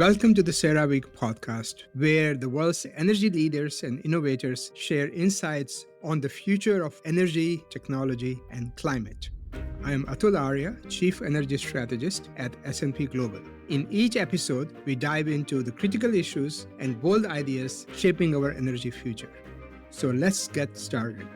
Welcome to the CERAWeek podcast, where the world's energy leaders and innovators share insights on the future of energy, technology, and climate. I am Atul Arya, Chief Energy Strategist at S&P Global. In each episode, we dive into the critical issues and bold ideas shaping our energy future. So let's get started.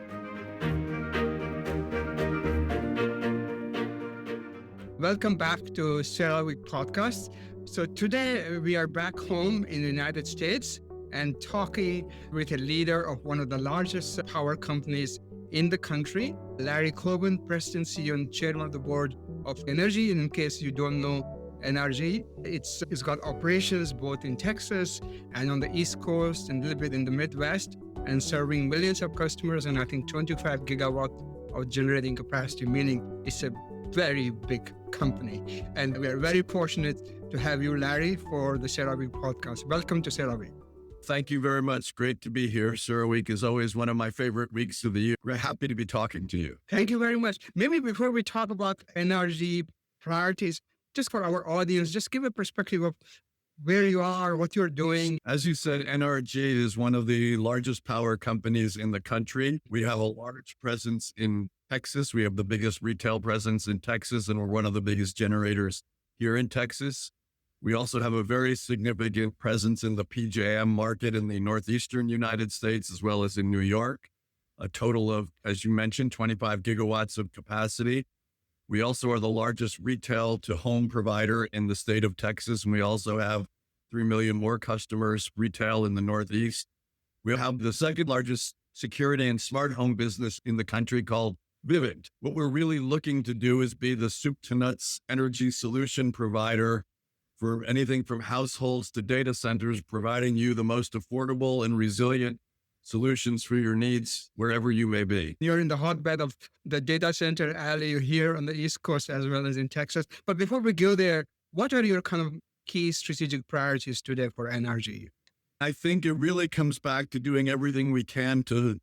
Welcome back to CERAWeek podcast. So today we are back home in the United States and talking with a leader of one of the largest power companies in the country, Larry Coben, President, CEO, and Chairman of the Board of NRG. And in case you don't know NRG, it's got operations both in Texas and on the East Coast and a little bit in the Midwest, and serving millions of customers and I think 25 gigawatt of generating capacity, meaning it's a very big company. And we are very fortunate to have you, Larry, for the CERAWeek podcast. Welcome to CERAWeek. Thank you very much. Great to be here. CERAWeek is always one of my favorite weeks of the year. We're happy to be talking to you. Thank you very much. Maybe before we talk about NRG priorities, just for our audience, just give a perspective of where you are, what you're doing. As you said, NRG is one of the largest power companies in the country. We have a large presence in Texas. We have the biggest retail presence in Texas, and we're one of the biggest generators here in Texas. We also have a very significant presence in the PJM market in the northeastern United States, as well as in New York. A total of, as you mentioned, 25 gigawatts of capacity. We also are the largest retail to home provider in the state of Texas, and we also have 3 million more customers retail in the Northeast. We have the second largest security and smart home business in the country called Vivint. What we're really looking to do is be the soup to nuts energy solution provider for anything from households to data centers, providing you the most affordable and resilient solutions for your needs wherever you may be. You're in the hotbed of the data center alley here on the East Coast as well as in Texas. But before we go there, what are your kind of key strategic priorities today for NRG? I think it really comes back to doing everything we can to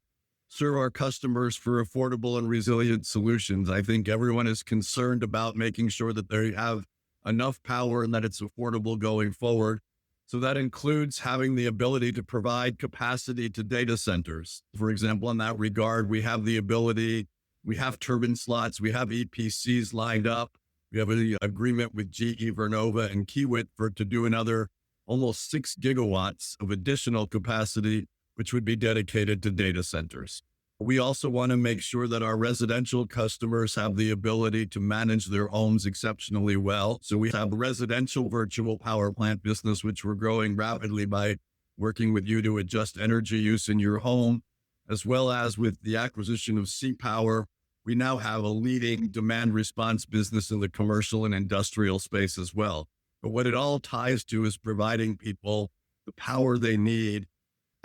serve our customers for affordable and resilient solutions. I think everyone is concerned about making sure that they have enough power and that it's affordable going forward. So that includes having the ability to provide capacity to data centers. For example, in that regard, we have the ability, we have turbine slots, we have EPCs lined up. We have an agreement with GE Vernova and Kiewit to do another almost 6 gigawatts of additional capacity, which would be dedicated to data centers. We also want to make sure that our residential customers have the ability to manage their homes exceptionally well. So we have a residential virtual power plant business, which we're growing rapidly by working with you to adjust energy use in your home, as well as with the acquisition of C-Power. We now have a leading demand response business in the commercial and industrial space as well. But what it all ties to is providing people the power they need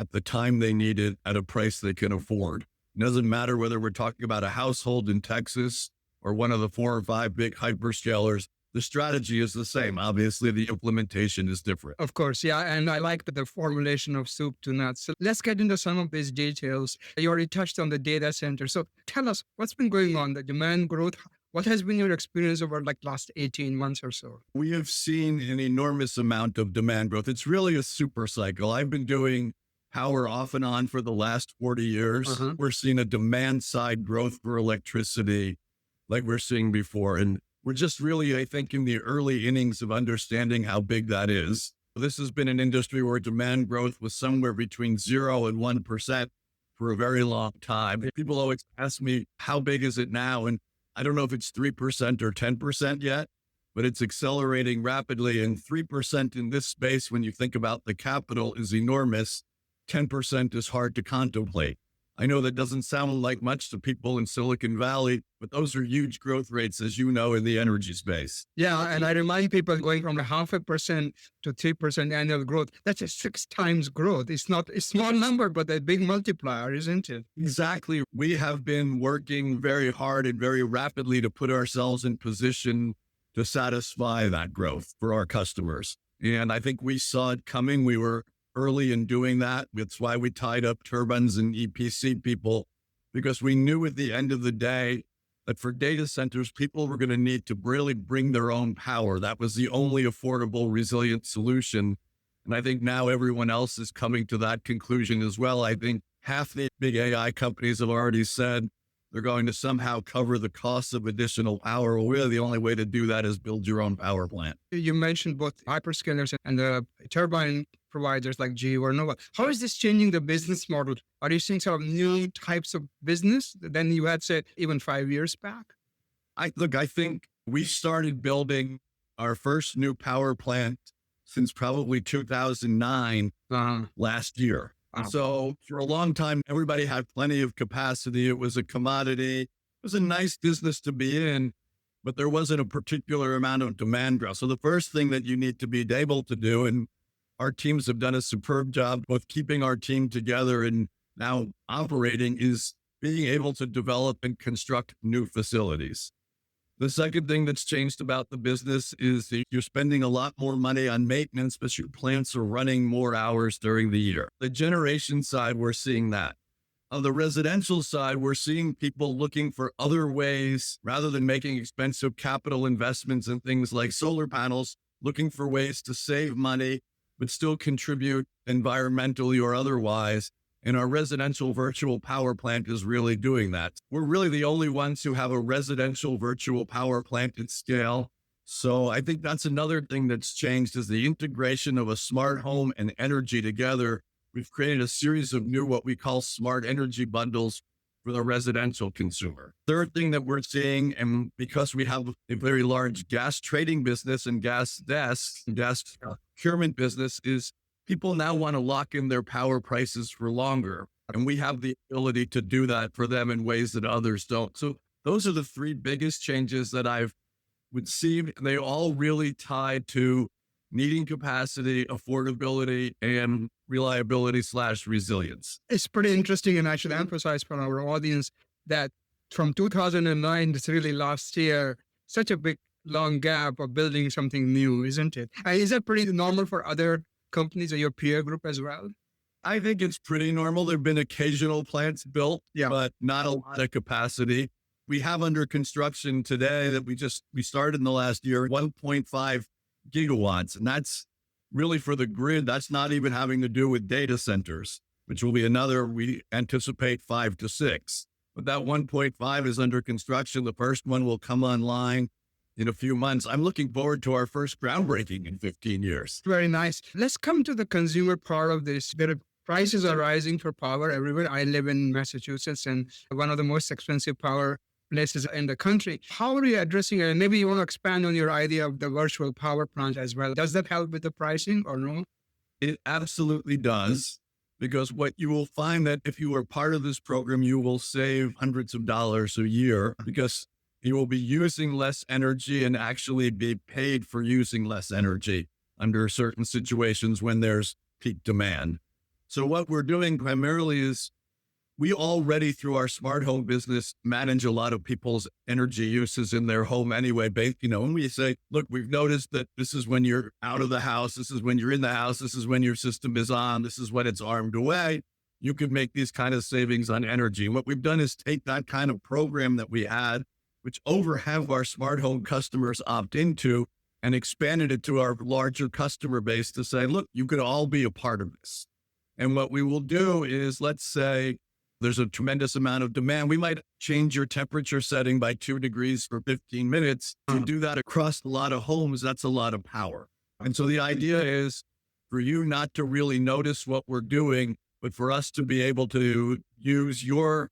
at the time they need it at a price they can afford. It doesn't matter whether we're talking about a household in Texas or one of the 4 or 5 big hyperscalers. The strategy is the same. Obviously, the implementation is different. Of course, yeah. And I like the formulation of soup to nuts. So let's get into some of these details. You already touched on the data center. So tell us what's been going on, the demand growth. What has been your experience over like last 18 months or so? We have seen an enormous amount of demand growth. It's really a super cycle. I've been doing power off and on for the last 40 years. We're seeing a demand side growth for electricity like we're seeing before. And we're just really, I think, in the early innings of understanding how big that is. This has been an industry where demand growth was somewhere between 0 and 1% for a very long time. People always ask me, how big is it now? And I don't know if it's 3% or 10% yet, but it's accelerating rapidly. And 3% in this space, when you think about the capital, is enormous. 10% is hard to contemplate. I know that doesn't sound like much to people in Silicon Valley, but those are huge growth rates, as you know, in the energy space. Yeah, and I remind people going from 0.5% to 3% annual growth, that's a 6 times growth. It's not a small number, but a big multiplier, isn't it? Exactly. We have been working very hard and very rapidly to put ourselves in position to satisfy that growth for our customers. And I think we saw it coming. We were early in doing that. That's why we tied up turbines and EPC people, because we knew at the end of the day that for data centers, people were going to need to really bring their own power. That was the only affordable, resilient solution. And I think now everyone else is coming to that conclusion as well. I think half the big AI companies have already said they're going to somehow cover the cost of additional power. Well, really, the only way to do that is build your own power plant. You mentioned both hyperscalers and the turbine providers like GE or Nova. How is this changing the business model? Are you seeing sort of new types of business than you had said even 5 years back? I think we started building our first new power plant since probably 2009 last year. Wow. So for a long time, everybody had plenty of capacity. It was a commodity. It was a nice business to be in, but there wasn't a particular amount of demand growth. So the first thing that you need to be able to do, and our teams have done a superb job both keeping our team together and now operating, is being able to develop and construct new facilities. The second thing that's changed about the business is that you're spending a lot more money on maintenance, but your plants are running more hours during the year. The generation side, we're seeing that. On the residential side, we're seeing people looking for other ways, rather than making expensive capital investments in things like solar panels, looking for ways to save money, but still contribute environmentally or otherwise. And our residential virtual power plant is really doing that. We're really the only ones who have a residential virtual power plant at scale. So I think that's another thing that's changed, is the integration of a smart home and energy together. We've created a series of new, what we call smart energy bundles for the residential consumer. Third thing that we're seeing, and because we have a very large gas trading business and gas desks, gas procurement business, is people now want to lock in their power prices for longer. And we have the ability to do that for them in ways that others don't. So those are the three biggest changes that I would see. They all really tie to needing capacity, affordability, and reliability/resilience. It's pretty interesting. And I should emphasize for our audience that from 2009, it's really last year, such a big, long gap of building something new, isn't it? Is that pretty normal for other companies or your peer group as well? I think it's pretty normal. There've been occasional plants built, but not a lot of capacity. We have under construction today that we started in the last year, 1.5 gigawatts. And that's really for the grid. That's not even having to do with data centers, which will be another, we anticipate 5 to 6. But that 1.5 is under construction. The first one will come online in a few months. I'm looking forward to our first groundbreaking in 15 years. Very nice. Let's come to the consumer part of this. Prices are rising for power everywhere. I live in Massachusetts, and one of the most expensive power places in the country. How are you addressing it? And maybe you want to expand on your idea of the virtual power plant as well. Does that help with the pricing or no? It absolutely does, because what you will find that if you are part of this program, you will save hundreds of dollars a year, because you will be using less energy and actually be paid for using less energy under certain situations when there's peak demand. So what we're doing primarily is we already, through our smart home business, manage a lot of people's energy uses in their home anyway. And we say, look, we've noticed that this is when you're out of the house. This is when you're in the house. This is when your system is on. This is when it's armed away. You could make these kind of savings on energy. And what we've done is take that kind of program that we had, which over half our smart home customers opt into, and expanded it to our larger customer base to say, look, you could all be a part of this. And what we will do is, let's say there's a tremendous amount of demand. We might change your temperature setting by 2 degrees for 15 minutes. To do that across a lot of homes, that's a lot of power. And so the idea is for you not to really notice what we're doing, but for us to be able to use your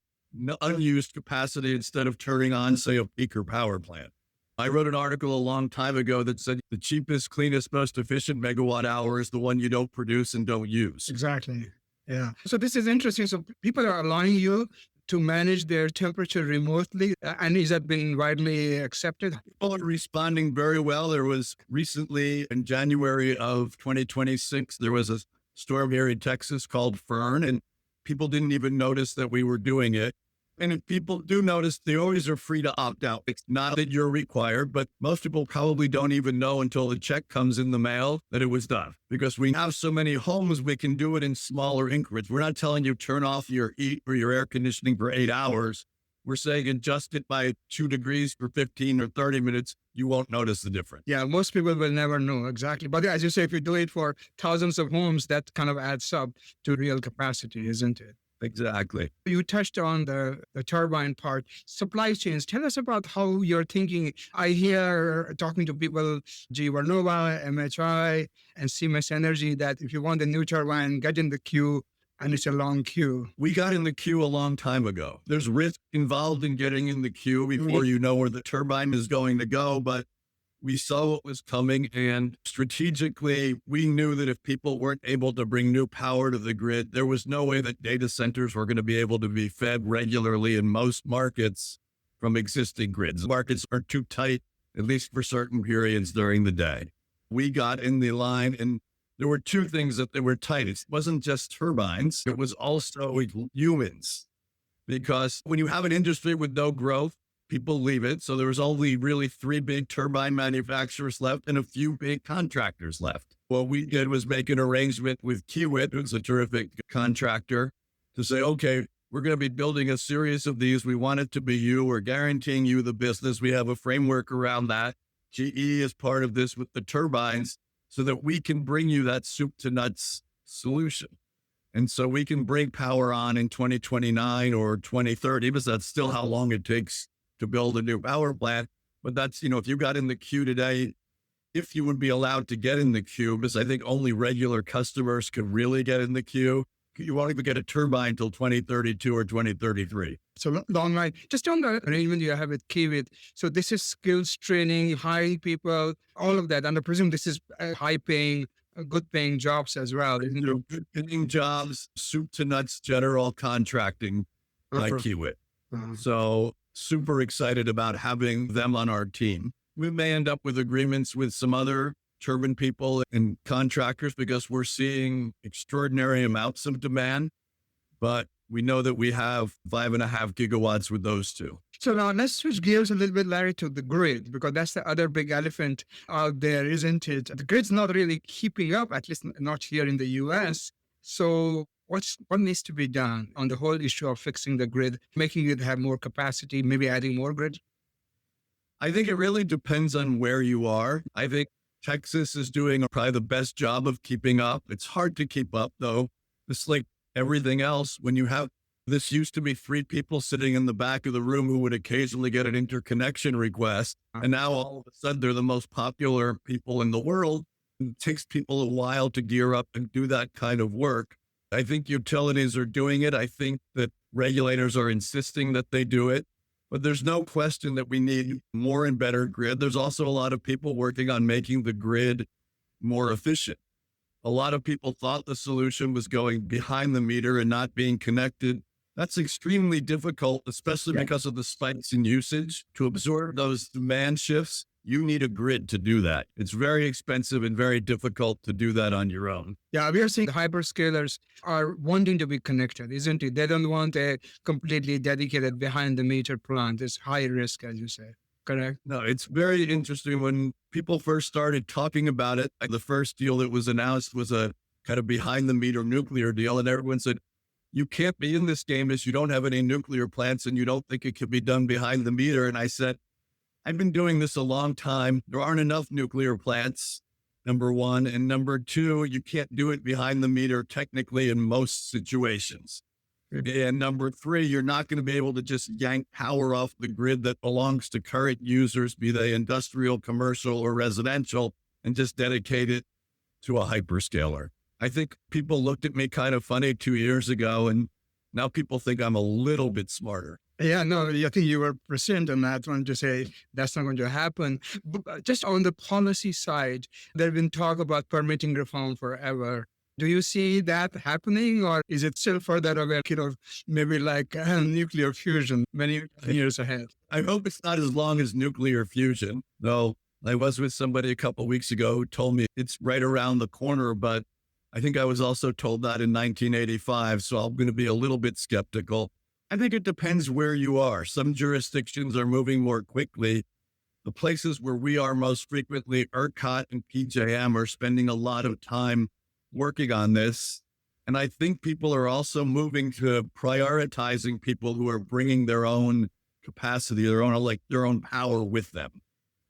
unused capacity instead of turning on, say, a peaker power plant. I wrote an article a long time ago that said the cheapest, cleanest, most efficient megawatt hour is the one you don't produce and don't use. Exactly. Yeah. So this is interesting. So people are allowing you to manage their temperature remotely. And is that been widely accepted? People are responding very well. There was recently in January of 2026, there was a storm here in Texas called Fern, and people didn't even notice that we were doing it. And if people do notice, they always are free to opt out. It's not that you're required, but most people probably don't even know until the check comes in the mail that it was done. Because we have so many homes, we can do it in smaller increments. We're not telling you turn off your heat or your air conditioning for 8 hours. we're saying adjust it by 2 degrees for 15 or 30 minutes, you won't notice the difference. Yeah, most people will never know exactly. But as you say, if you do it for thousands of homes, that kind of adds up to real capacity, isn't it? Exactly. You touched on the turbine part. Supply chains, tell us about how you're thinking. I hear talking to people, GE Vernova, MHI, and Siemens Energy, that if you want a new turbine, get in the queue, and it's a long queue. We got in the queue a long time ago. There's risk involved in getting in the queue before you know where the turbine is going to go, but we saw what was coming, and strategically, we knew that if people weren't able to bring new power to the grid, there was no way that data centers were going to be able to be fed regularly in most markets from existing grids. Markets are too tight, at least for certain periods during the day. We got in the line, and there were two things that they were tight. It wasn't just turbines, it was also humans. Because when you have an industry with no growth, people leave it. So there was only really 3 big turbine manufacturers left and a few big contractors left. What we did was make an arrangement with Kiewit, who's a terrific contractor, to say, okay, we're going to be building a series of these. We want it to be you. We're guaranteeing you the business. We have a framework around that. GE is part of this with the turbines so that we can bring you that soup to nuts solution. And so we can bring power on in 2029 or 2030, because that's still how long it takes to build a new power plant. But that's, if you got in the queue today, if you would be allowed to get in the queue, because I think only regular customers can really get in the queue, you won't even get a turbine until 2032 or 2033. So long line. Just on the arrangement you have with Kiewit. So this is skills training, hiring people, all of that. And I presume this is high paying, good paying jobs as well. Good paying jobs, soup to nuts, general contracting by Kiewit. So super excited about having them on our team. We may end up with agreements with some other turbine people and contractors because we're seeing extraordinary amounts of demand, but we know that we have 5.5 gigawatts with those two. So now let's switch gears a little bit, Larry, to the grid, because that's the other big elephant out there, isn't it? The grid's not really keeping up, at least not here in the US. So what needs to be done on the whole issue of fixing the grid, making it have more capacity, maybe adding more grid? I think it really depends on where you are. I think Texas is doing probably the best job of keeping up. It's hard to keep up, though. It's like everything else. When you have, this used to be 3 people sitting in the back of the room who would occasionally get an interconnection request. And now all of a sudden they're the most popular people in the world. It takes people a while to gear up and do that kind of work. I think utilities are doing it. I think that regulators are insisting that they do it, but there's no question that we need more and better grid. There's also a lot of people working on making the grid more efficient. A lot of people thought the solution was going behind the meter and not being connected. That's extremely difficult, especially because of the spikes in usage. To absorb those demand shifts, you need a grid to do that. It's very expensive and very difficult to do that on your own. Yeah, we are seeing the hyperscalers are wanting to be connected, isn't it? They don't want a completely dedicated behind the meter plant. It's high risk, as you say. Correct? No, it's very interesting. When people first started talking about it, the first deal that was announced was a kind of behind the meter nuclear deal. And everyone said, you can't be in this game if you don't have any nuclear plants and you don't think it could be done behind the meter. And I said, I've been doing this a long time. There aren't enough nuclear plants, number one. And number two, you can't do it behind the meter technically in most situations. And number three, you're not going to be able to just yank power off the grid that belongs to current users, be they industrial, commercial, or residential, and just dedicate it to a hyperscaler. I think people looked at me kind of funny 2 years ago, and now people think I'm a little bit smarter. Yeah, no, I think you were prescient on that one to say that's not going to happen. But just on the policy side, there's been talk about permitting reform forever. Do you see that happening, or is it still further away, maybe like nuclear fusion many years ahead? I hope it's not as long as nuclear fusion, though. I was with somebody a couple of weeks ago who told me it's right around the corner, but I think I was also told that in 1985, so I'm going to be a little bit skeptical. I think it depends where you are. Some jurisdictions are moving more quickly. The places where we are most frequently, ERCOT and PJM, are spending a lot of time working on this. And I think people are also moving to prioritizing people who are bringing their own capacity, their own power with them.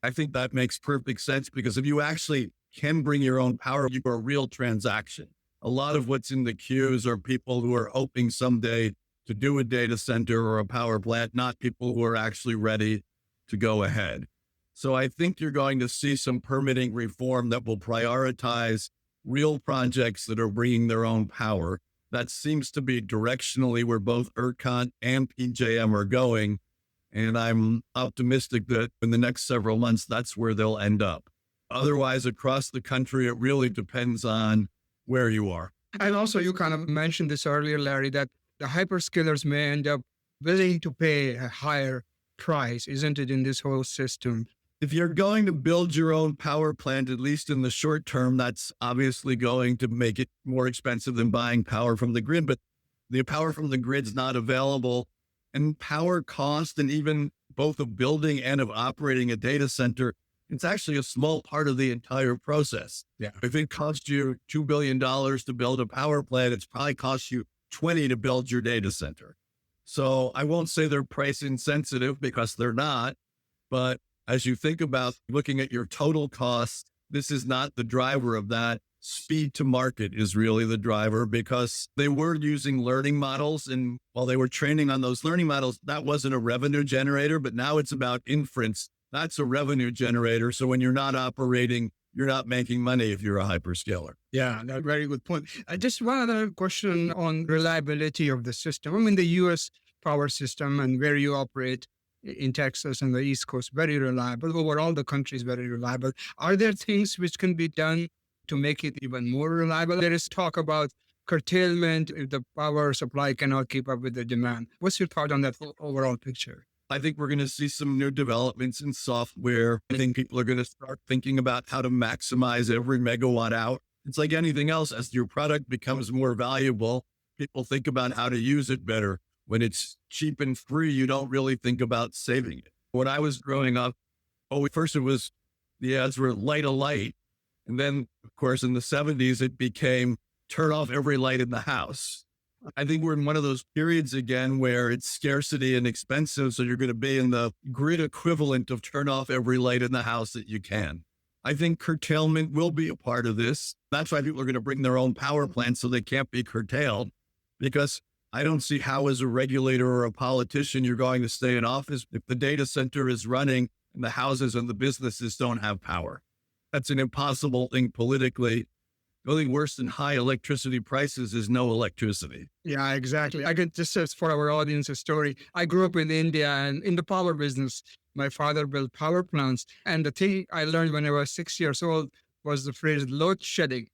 I think that makes perfect sense because if you actually can bring your own power, you are a real transaction. A lot of what's in the queues are people who are hoping someday to do a data center or a power plant, not people who are actually ready to go ahead. So I think you're going to see some permitting reform that will prioritize real projects that are bringing their own power. That seems to be directionally where both ERCOT and PJM are going. And I'm optimistic that in the next several months, that's where they'll end up. Otherwise, across the country, it really depends on where you are. And also, you kind of mentioned this earlier, Larry, that the hyperscalers may end up willing to pay a higher price, isn't it, in this whole system? If you're going to build your own power plant, at least in the short term, that's obviously going to make it more expensive than buying power from the grid. But the power from the grid's not available. And power cost, and even both of building and of operating a data center, it's actually a small part of the entire process. Yeah. If it costs you $2 billion to build a power plant, it's probably cost you 20 to build your data center. So I won't say they're price insensitive because they're not, but as you think about looking at your total cost, this is not the driver of that. Speed to market is really the driver because they were using learning models. And while they were training on those learning models, that wasn't a revenue generator, but now it's about inference. That's a revenue generator. So when you're not operating, you're not making money if you're a hyperscaler. Yeah, that's a very good point. Just one other question on reliability of the system. I mean, the U.S. power system and where you operate in Texas and the East Coast, very reliable. Overall, the country is very reliable. Are there things which can be done to make it even more reliable? There is talk about curtailment if the power supply cannot keep up with the demand. What's your thought on that overall picture? I think we're going to see some new developments in software. I think people are going to start thinking about how to maximize every megawatt out. It's like anything else. As your product becomes more valuable, people think about how to use it better. When it's cheap and free, you don't really think about saving it. When I was growing up, first it was the ads were light a light. And then, of course, in the 70s, it became turn off every light in the house. I think we're in one of those periods again where it's scarcity and expensive. So you're going to be in the grid equivalent of turn off every light in the house that you can. I think curtailment will be a part of this. That's why people are going to bring their own power plants so they can't be curtailed, because I don't see how as a regulator or a politician you're going to stay in office if the data center is running and the houses and the businesses don't have power. That's an impossible thing politically. The only thing worse than high electricity prices is no electricity. Yeah, exactly. I can just say for our audience a story. I grew up in India and in the power business. My father built power plants. And the thing I learned when I was 6 years old was the phrase load shedding.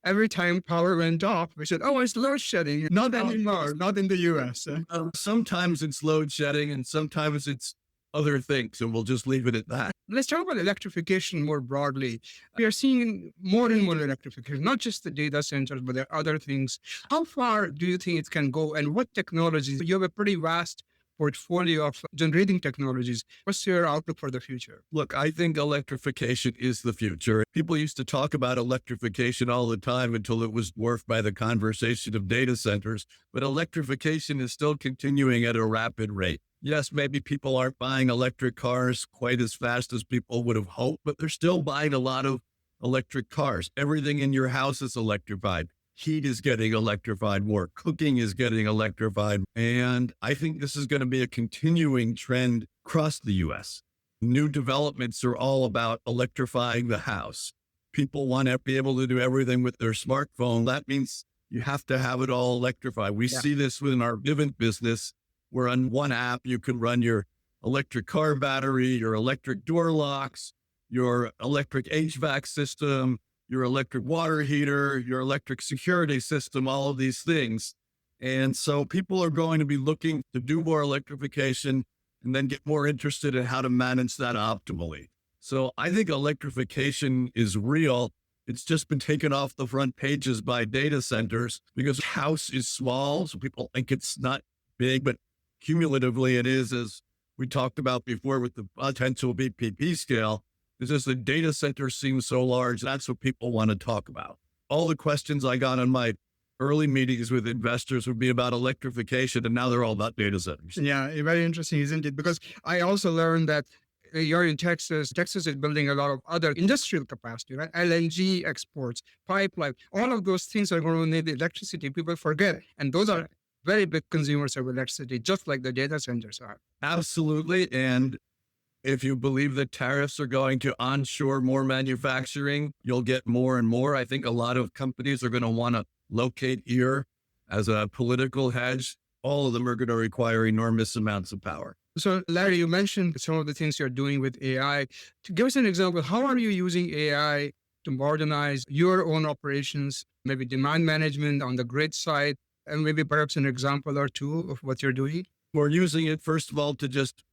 Every time power went off, we said, oh, it's load shedding. Not anymore, not in the US. Sometimes it's load shedding and sometimes it's other things, and we'll just leave it at that. Let's talk about electrification more broadly. We are seeing more and more electrification, not just the data centers, but there are other things. How far do you think it can go, and what technologies? You have a pretty vast portfolio of generating technologies. What's your outlook for the future? Look, I think electrification is the future. People used to talk about electrification all the time until it was dwarfed by the conversation of data centers, but electrification is still continuing at a rapid rate. Yes, maybe people aren't buying electric cars quite as fast as people would have hoped, but they're still buying a lot of electric cars. Everything in your house is electrified. Heat is getting electrified more. Cooking is getting electrified. And I think this is going to be a continuing trend across the U.S. New developments are all about electrifying the house. People want to be able to do everything with their smartphone. That means you have to have it all electrified. We see this within our Vivint business, where on one app, you can run your electric car battery, your electric door locks, your electric HVAC system, your electric water heater, your electric security system, all of these things. And so people are going to be looking to do more electrification and then get more interested in how to manage that optimally. So I think electrification is real. It's just been taken off the front pages by data centers because the house is small. So people think it's not big, but cumulatively it is, as we talked about before with the potential BPP scale. It's just the data center seems so large. That's what people want to talk about. All the questions I got on my early meetings with investors would be about electrification, and now they're all about data centers. Yeah, very interesting, isn't it? Because I also learned that you're in Texas. Texas is building a lot of other industrial capacity, right? LNG exports, pipeline, all of those things are going to need electricity. People forget. And those are very big consumers of electricity, just like the data centers are. Absolutely. And if you believe that tariffs are going to onshore more manufacturing, you'll get more and more. I think a lot of companies are going to want to locate here as a political hedge. All of them are going to require enormous amounts of power. So, Larry, you mentioned some of the things you're doing with AI. To give us an example, how are you using AI to modernize your own operations, maybe demand management on the grid side, and maybe perhaps an example or two of what you're doing? We're using it, first of all, to just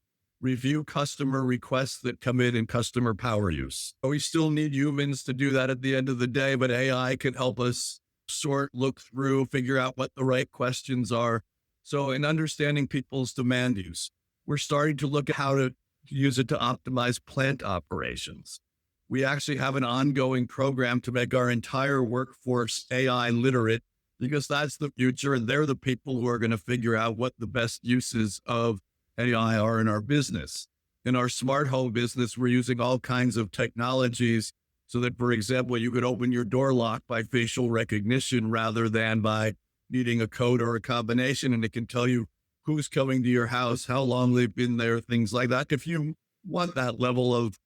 review customer requests that come in customer power use. We still need humans to do that at the end of the day, but AI can help us sort, look through, figure out what the right questions are. So in understanding people's demand use, we're starting to look at how to use it to optimize plant operations. We actually have an ongoing program to make our entire workforce AI literate, because that's the future, and they're the people who are going to figure out what the best uses of AI are in our business. In our smart home business, we're using all kinds of technologies so that, for example, you could open your door lock by facial recognition rather than by needing a code or a combination, and it can tell you who's coming to your house, how long they've been there, things like that, if you want that level of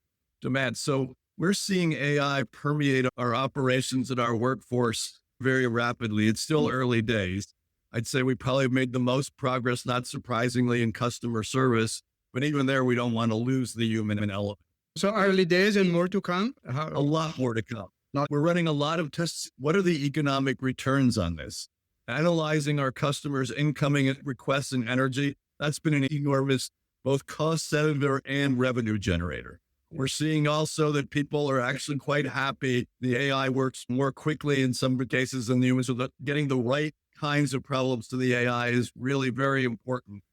demand. So we're seeing AI permeate our operations and our workforce very rapidly. It's still early days. I'd say we probably made the most progress, not surprisingly, in customer service, but even there, we don't want to lose the human element. So early days and more to come? A lot more to come. We're running a lot of tests. What are the economic returns on this? Analyzing our customers' incoming requests in energy, that's been an enormous both cost center and revenue generator. We're seeing also that people are actually quite happy. The AI works more quickly in some cases than the humans, so that getting the right kinds of problems to the AI is really very important.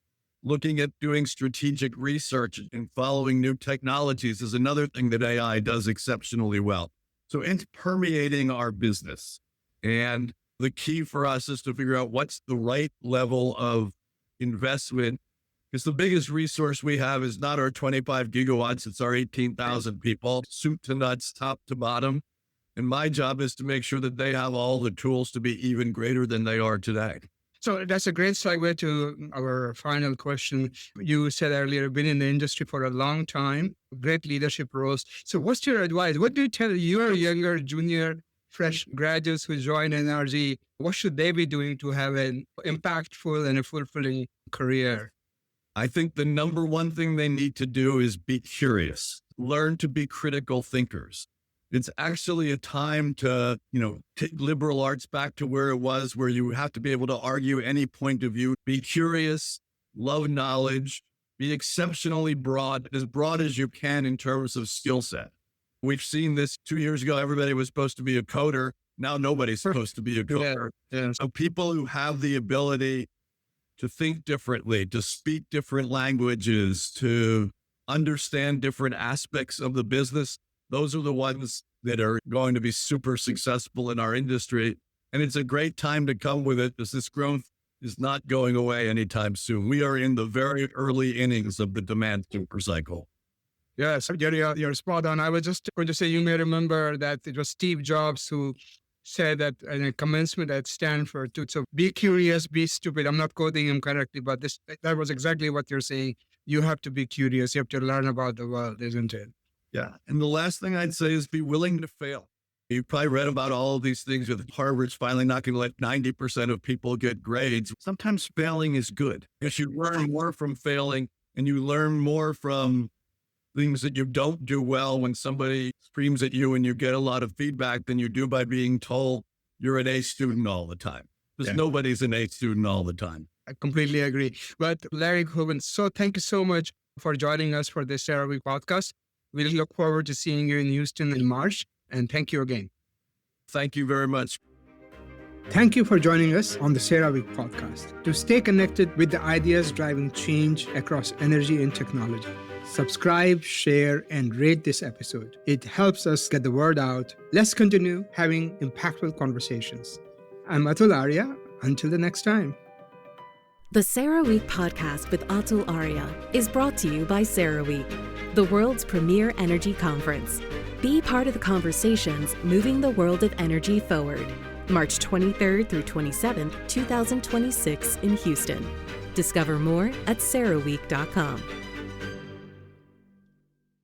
Looking at doing strategic research and following new technologies is another thing that AI does exceptionally well. So it's permeating our business. And the key for us is to figure out what's the right level of investment, because the biggest resource we have is not our 25 gigawatts, it's our 18,000 people, soup to nuts, top to bottom. And my job is to make sure that they have all the tools to be even greater than they are today. So that's a great segue to our final question. You said earlier, you've been in the industry for a long time, great leadership roles. So what's your advice? What do you tell your younger, junior, fresh graduates who join NRG? What should they be doing to have an impactful and a fulfilling career? I think the number one thing they need to do is be curious, learn to be critical thinkers. It's actually a time to, take liberal arts back to where it was, where you have to be able to argue any point of view, be curious, love knowledge, be exceptionally broad as you can in terms of skill set. We've seen this 2 years ago. Everybody was supposed to be a coder. Now nobody's supposed to be a coder. Yeah. So people who have the ability to think differently, to speak different languages, to understand different aspects of the business, those are the ones that are going to be super successful in our industry. And it's a great time to come with it, because this growth is not going away anytime soon. We are in the very early innings of the demand supercycle. Yes, you're spot on. I was just going to say, you may remember that it was Steve Jobs who said that in a commencement at Stanford, too. So be curious, be stupid. I'm not quoting him correctly, but that was exactly what you're saying. You have to be curious. You have to learn about the world, isn't it? Yeah. And the last thing I'd say is be willing to fail. You've probably read about all of these things with Harvard's finally not going to let 90% of people get grades. Sometimes failing is good, because you learn more from failing, and you learn more from things that you don't do well when somebody screams at you and you get a lot of feedback than you do by being told you're an A student all the time. Because nobody's an A student all the time. I completely agree. But Larry Coben, so thank you so much for joining us for this CERAWeek podcast. We look forward to seeing you in Houston in March. And thank you again. Thank you very much. Thank you for joining us on the CERAWeek podcast. To stay connected with the ideas driving change across energy and technology, subscribe, share, and rate this episode. It helps us get the word out. Let's continue having impactful conversations. I'm Atul Arya. Until the next time. The CERAWeek podcast with Atul Arya is brought to you by CERAWeek, the world's premier energy conference. Be part of the conversations moving the world of energy forward. March 23rd through 27th, 2026 in Houston. Discover more at CERAWeek.com.